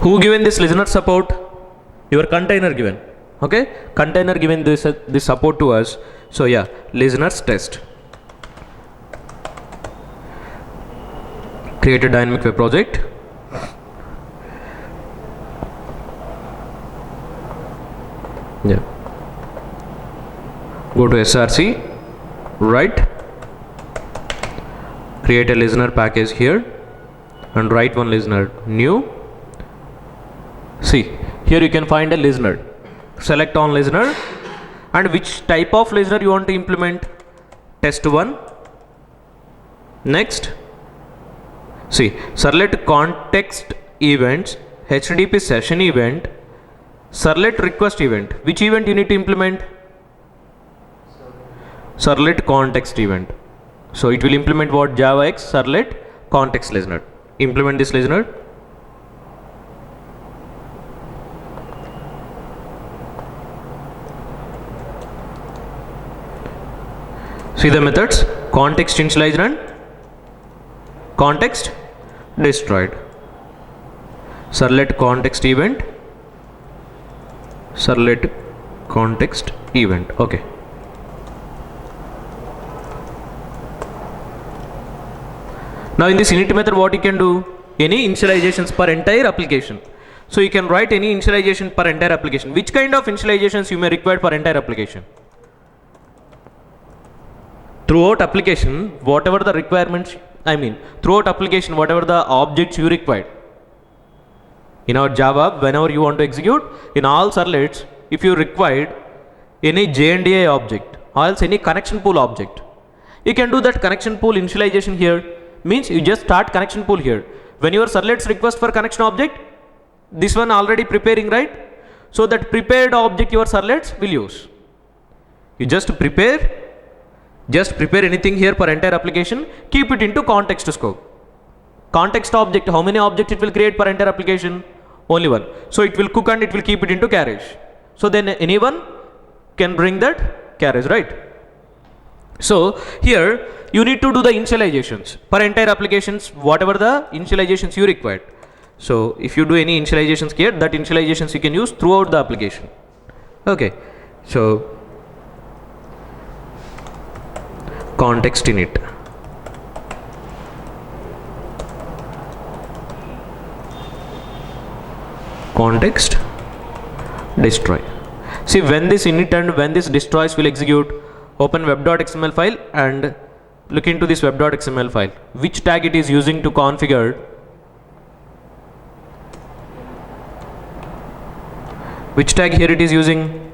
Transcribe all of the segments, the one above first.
Who given this listener support? Your container given. Okay, container given this support to us. So yeah, listeners test. Create a dynamic web project. Yeah. Go to src, write, create a listener package here and write one listener, new. See, here you can find a listener. Select on listener and which type of listener you want to implement. Test 1. Next. See, servlet context events, HTTP session event, servlet request event. Which event you need to implement? Servlet context event. So it will implement what? JavaX servlet context listener. Implement this listener. See the methods: context initialized and context destroyed. Servlet context event, servlet context event. Okay. Now in this init method, what you can do? Any initializations per entire application. So you can write any initialization per entire application. Which kind of initializations you may require for entire application? Throughout application, whatever the requirements, throughout application, whatever the objects you require. In our Java, whenever you want to execute, in all servlets, if you required any JNDI object or else any connection pool object, you can do that connection pool initialization here. Means you just start connection pool here. When your servlets request for connection object, this one already preparing, right? So that prepared object your servlets will use. You just prepare anything here for entire application, keep it into context scope. Context object, how many objects it will create per entire application? Only one. So it will cook and it will keep it into carriage. So then anyone can bring that carriage, right? So here you need to do the initializations per entire applications, whatever the initializations you required. So if you do any initializations here, that initializations you can use throughout the application. Okay. So context init. Context destroy. See, when this init and when this destroys will execute, open web.xml file and look into this web.xml file. Which tag it is using to configure? Which tag here it is using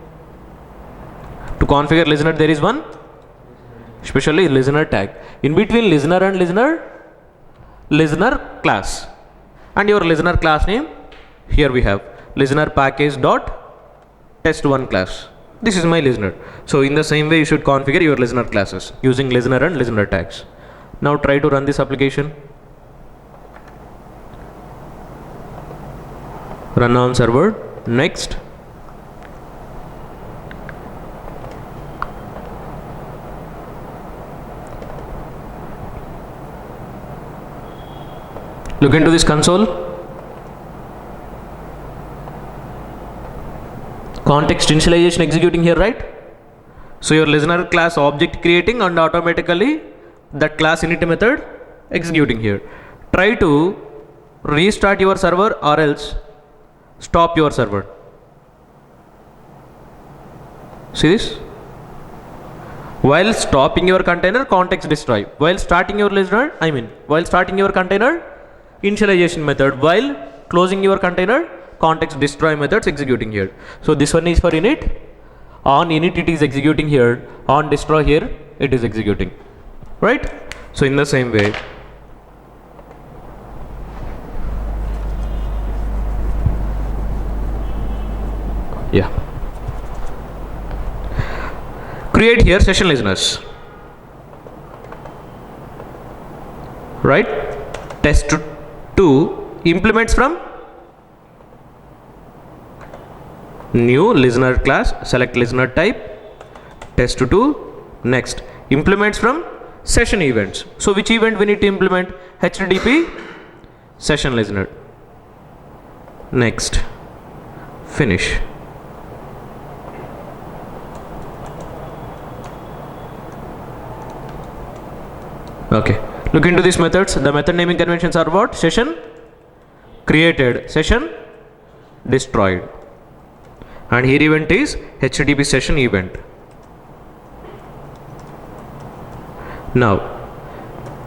to configure listener? There is one, especially listener tag. In between listener and listener class, and your listener class name here we have listener package dot test1 class. This is my listener. So in the same way you should configure your listener classes using listener and listener tags. Now try to run this application. Run on server. Next. Look into this console. Context initialization executing here, right? So your listener class object creating and automatically that class init method executing here. Try to restart your server or else stop your server. See this? While stopping your container, context destroy. While starting your listener, while starting your container, initialization method. While closing your container, context destroy methods executing here. So this one is for init. On init it is executing here. On destroy here it is executing. Right? So in the same way. Yeah. Create here session listeners. Right? Test 2 implements from new listener class, select listener type, test 2, next implements from session events. So which event we need to implement? HTTP session listener. next, finish. Okay, look into these methods. The method naming conventions are what? Session created, session destroyed, and here event is HTTP session event. Now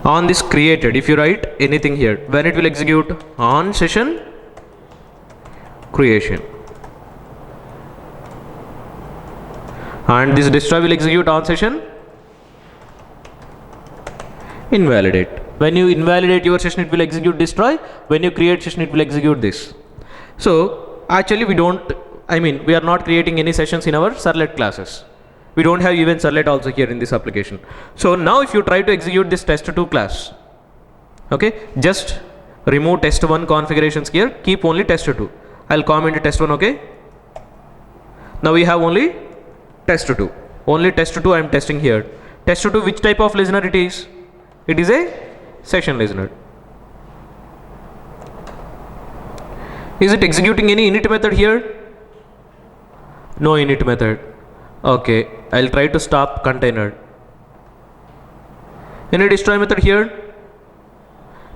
on this created, if you write anything here, when it will execute? On session creation, and this destroy will execute on session invalidate. When you invalidate your session, it will execute destroy. When you create session, it will execute this. So actually we are not creating any sessions in our servlet classes. We don't have even servlet also here in this application. So now if you try to execute this test2 class, okay, just remove test1 configurations here, keep only test2. I'll comment test1, okay. Now we have only test2. Only test2 I am testing here. Test2, which type of listener it is? It is a session listener. Is it executing any init method here? No init method. Okay, I'll try to stop container. Any destroy method here?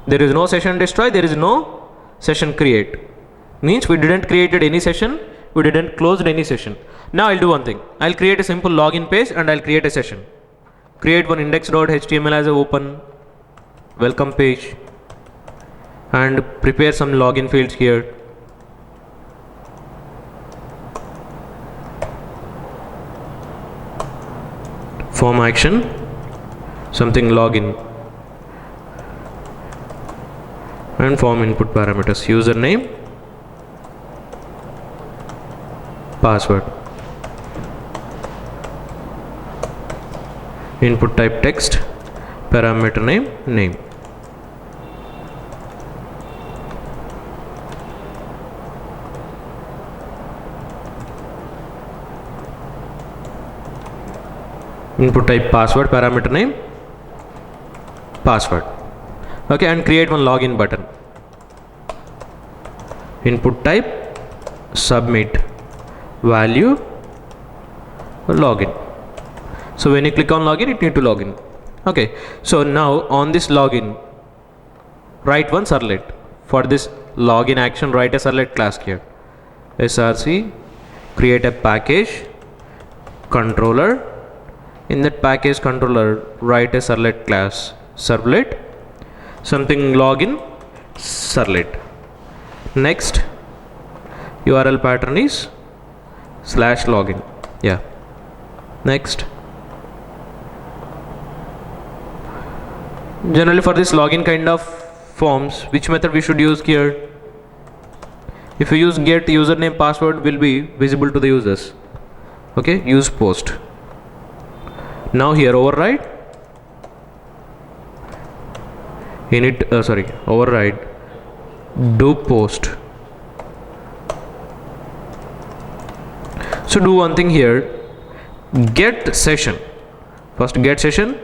There is no session destroy, there is no session create. Means we didn't created any session, we didn't closed any session. Now I'll do one thing. I'll create a simple login page and I'll create a session. Create one index.html as a open welcome page and prepare some login fields here. Form action, something login, and form input parameters, username, password, input type text, parameter name. Input type password, parameter name, password. Okay, and create one login button. Input type submit, value login. So when you click on login, it need to login. Okay, so now on this login, write one servlet. For this login action, write a servlet class here. src, create a package controller. In that package controller, write a servlet class, servlet, something login, servlet. Next, URL pattern is /login. Yeah. Next. Generally for this login kind of forms, which method we should use here? If you use get, username, password will be visible to the users. Okay, use post. Now here override override do post. So do one thing here, get session, first get session,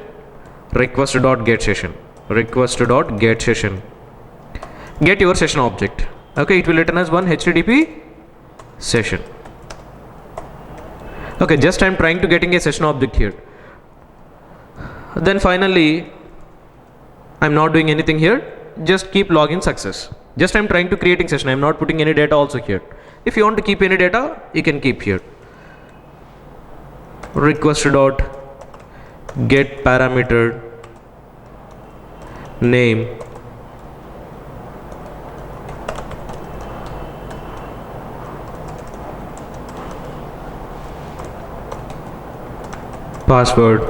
request.get session, request.get session, get your session object. Okay, it will return as one HTTP session. Okay, just I'm trying to getting a session object here. Then finally, I'm not doing anything here, just keep login success. Just I'm trying to creating session, I'm not putting any data also here. If you want to keep any data, you can keep here. Request.get parameter name, password.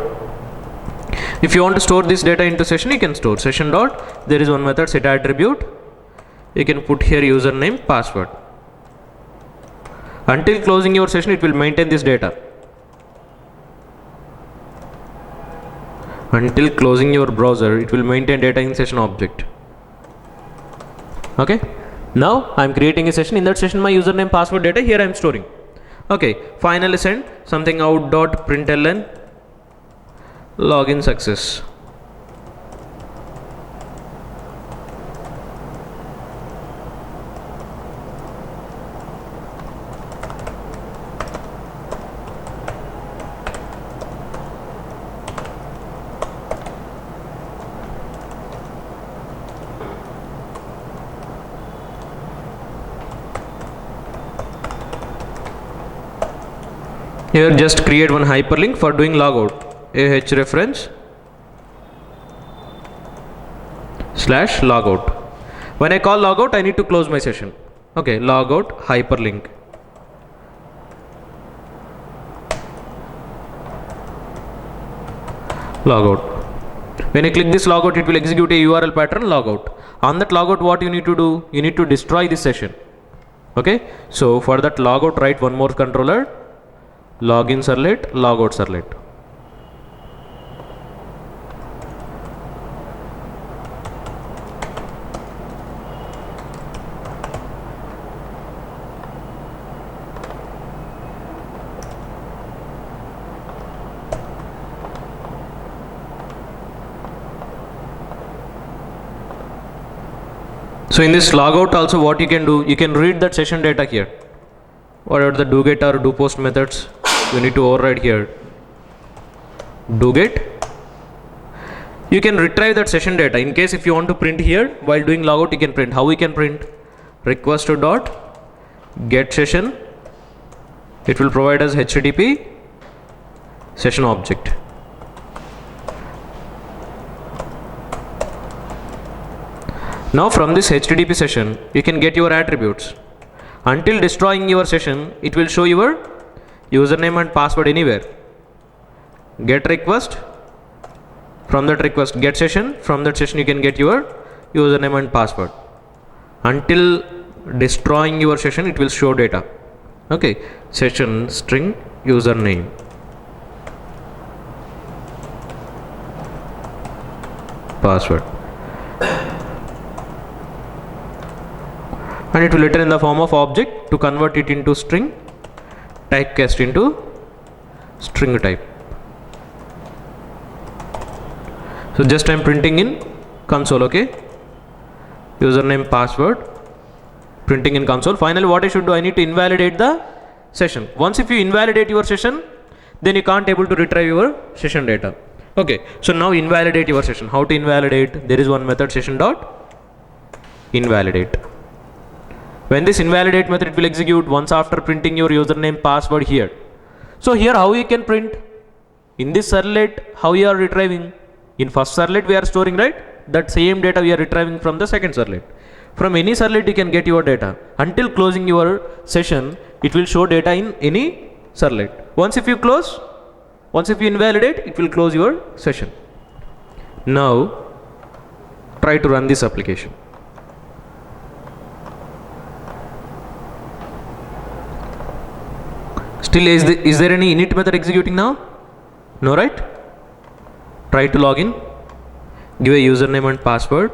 If you want to store this data into session, you can store session dot, there is one method set attribute, you can put here username, password. Until closing your session, it will maintain this data. Until closing your browser, it will maintain data in session object. Okay, now I'm creating a session. In that session, my username, password data here I'm storing. Okay, finally send something out.println login success. Here just create one hyperlink for doing logout. /reference /logout. When I call logout, I need to close my session. Okay, logout hyperlink. Logout. When you click this logout, it will execute a URL pattern logout. On that logout, what you need to do? You need to destroy this session. Okay, so for that logout, write one more controller, login servlet, logout servlet. So in this logout also, what you can do, you can read that session data here. Whatever the doGet or doPost methods, you need to override here. doGet. You can retrieve that session data. In case if you want to print here, while doing logout, you can print. How we can print? Request to dot get session. It will provide us HTTP session object. Now from this HTTP session, you can get your attributes. Until destroying your session, it will show your username and password anywhere. Get request. From that request, get session. From that session, you can get your username and password. Until destroying your session, it will show data. Okay, session string username. Password. And it will return in the form of object. To convert it into string, typecast into string type. So just I am printing in console. Okay, username, password, printing in console. Finally, what I should do, I need to invalidate the session. Once if you invalidate your session, then you can't able to retrieve your session data. Okay, so now invalidate your session. How to invalidate? There is one method, session dot invalidate. When this invalidate method, it will execute once after printing your username, password here. So here how you can print? In this servlet, how you are retrieving? In first servlet we are storing, right? That same data we are retrieving from the second servlet. From any servlet you can get your data. Until closing your session, it will show data in any servlet. Once if you close, once if you invalidate, it will close your session. Now try to run this application. Still, is there any init method executing now? No, right? Try to log in. Give a username and password.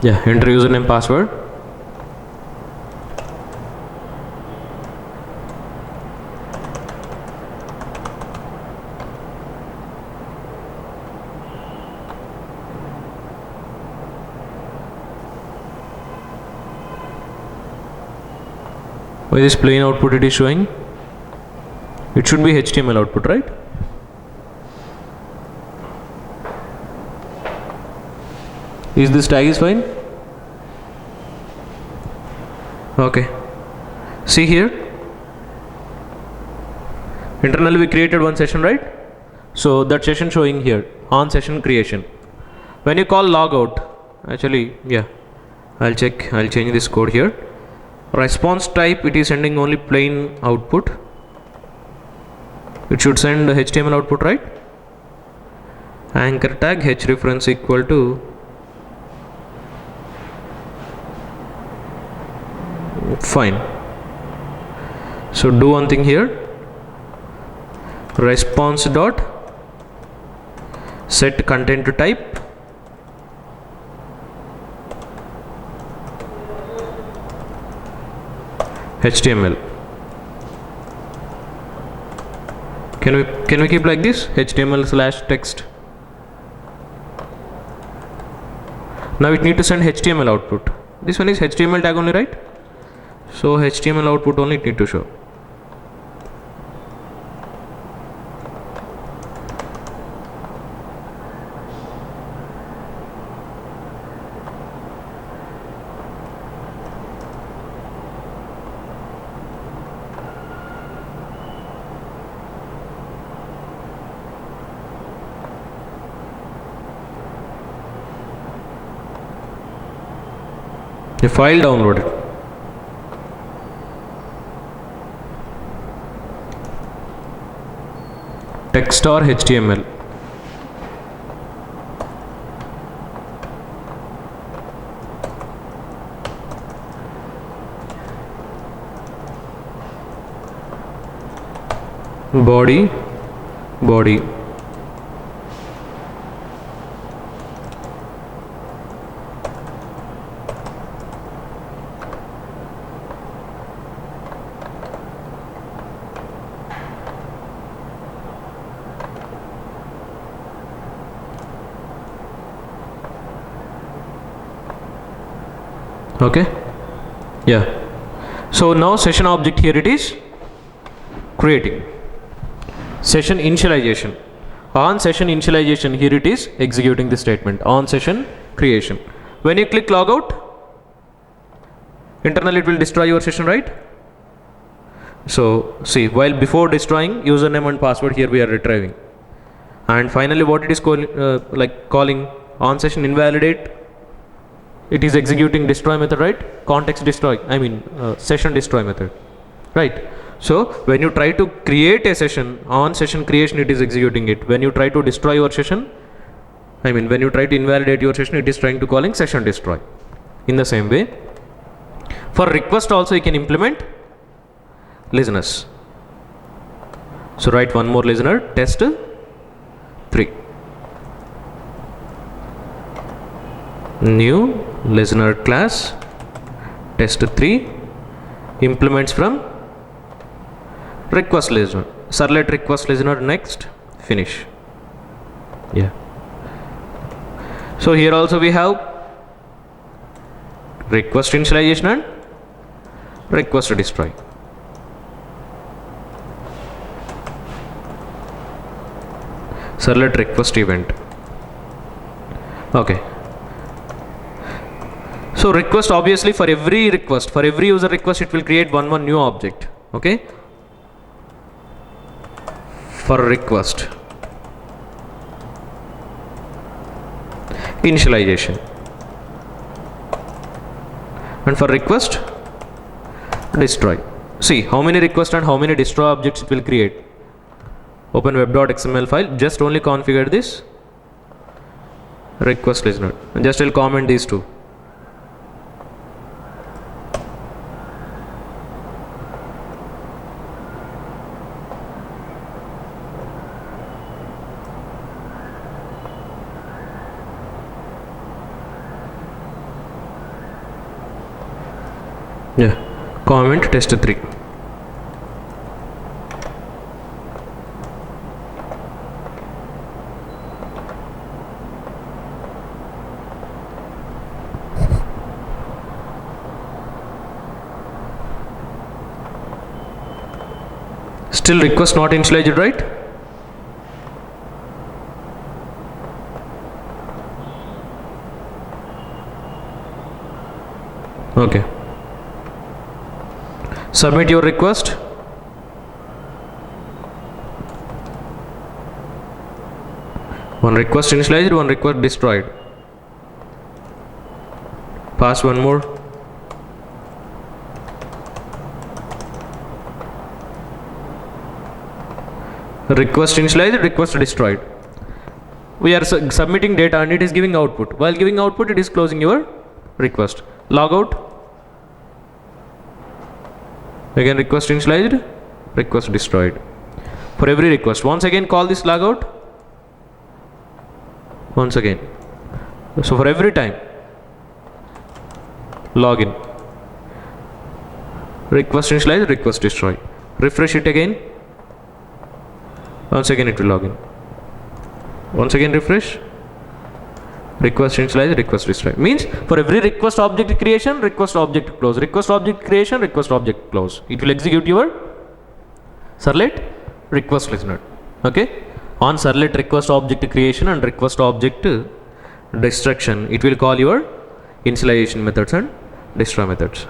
Yeah, enter username, password. Why this plain output it is showing? It should be HTML output, right? Is this tag is fine? Okay. See here. Internally we created one session, right? So that session showing here on session creation. When you call logout, actually, yeah, I'll change this code here. Response type, it is sending only plain output. It should send the HTML output, right? Anchor tag /reference equal to fine. So do one thing here. Response dot set content to type. HTML. Can we keep like this? HTML/text. Now it need to send HTML output. This one is HTML tag only, right? So HTML output only it need to show. A file downloaded. Text or HTML. Body. Okay, yeah. So now session object, here it is creating. Session initialization. On session initialization, here it is executing the statement. On session creation. When you click logout, internally it will destroy your session, right? So see, while before destroying, username and password here we are retrieving, and finally what it is calling on session invalidate, it is executing destroy method, right? Context destroy, session destroy method, right? So when you try to create a session, on session creation it is executing it. When you try to destroy your session, when you try to invalidate your session, it is trying to calling session destroy. In the same way, for request also you can implement listeners. So write one more listener, test 3. New listener class, test 3, implements from request listener, servlet request listener, next, finish. Yeah. So here also we have request initialization and request destroy. Servlet request event. Okay. So request, obviously for every request, for every user request, it will create one new object. Okay. For request initialization, and for request destroy. See how many request and how many destroy objects it will create. Open web.xml file, just only configure this request listener, and just I'll comment these two. Yeah, comment test 3. Still request not initialized, right? Okay. Submit your request. One request initialized, one request destroyed. Pass one more. Request initialized, request destroyed. We are submitting data and it is giving output. While giving output, it is closing your request. Logout. Again request initialized, request destroyed. For every request, once again call this logout. Once again. So for every time, login. Request initialized, request destroy. Refresh it again. Once again it will login. Once again refresh. Request initialize, request destroy. Means for every request object creation, request object close. Request object creation, request object close. It will execute your servlet request listener. Okay. On servlet request object creation and request object destruction, it will call your initialization methods and destroy methods.